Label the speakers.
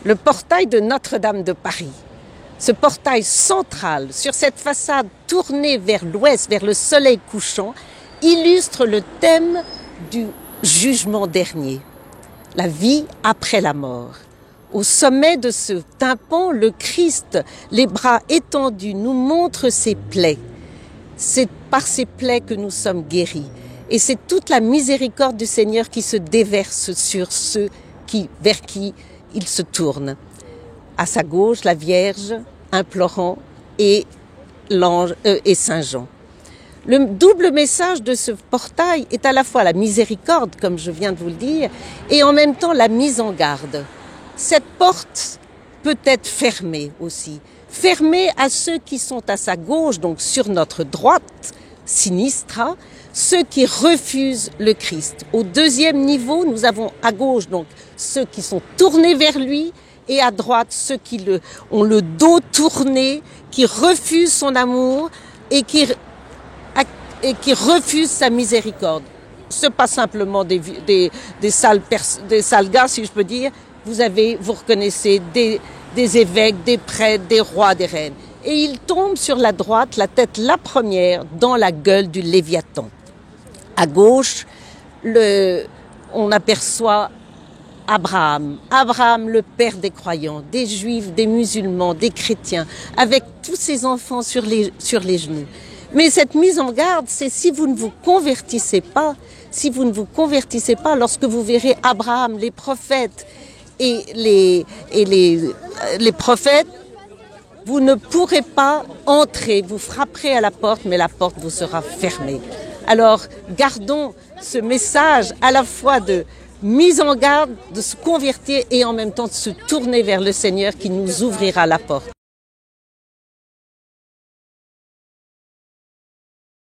Speaker 1: le portail de Notre-Dame de Paris. Ce portail central, sur cette façade tournée vers l'ouest, vers le soleil couchant, illustre le thème du jugement dernier, la vie après la mort. Au sommet de ce tympan, le Christ, les bras étendus, nous montre ses plaies. C'est par ses plaies que nous sommes guéris. Et c'est toute la miséricorde du Seigneur qui se déverse sur ceux vers qui il se tourne. À sa gauche, la Vierge implorant et Saint Jean. Le double message de ce portail est à la fois la miséricorde, comme je viens de vous le dire, et en même temps la mise en garde. Cette porte peut être fermée aussi. Fermée à ceux qui sont à sa gauche, donc sur notre droite, sinistra, ceux qui refusent le Christ. Au deuxième niveau, nous avons à gauche donc ceux qui sont tournés vers lui et à droite ceux qui ont le dos tourné, qui refusent son amour et qui refusent sa miséricorde. Ce n'est pas simplement des sales gars, si je peux dire. Vous reconnaissez des évêques, des prêtres, des rois, des reines. Et il tombe sur la droite, la tête la première, dans la gueule du Léviathan. À gauche, on aperçoit Abraham, le père des croyants, des juifs, des musulmans, des chrétiens, avec tous ses enfants sur les genoux. Mais cette mise en garde, c'est si vous ne vous convertissez pas, lorsque vous verrez Abraham, les prophètes et les prophètes, vous ne pourrez pas entrer, vous frapperez à la porte, mais la porte vous sera fermée. Alors, gardons ce message à la fois de mise en garde, de se convertir et en même temps de se tourner vers le Seigneur qui nous ouvrira la porte.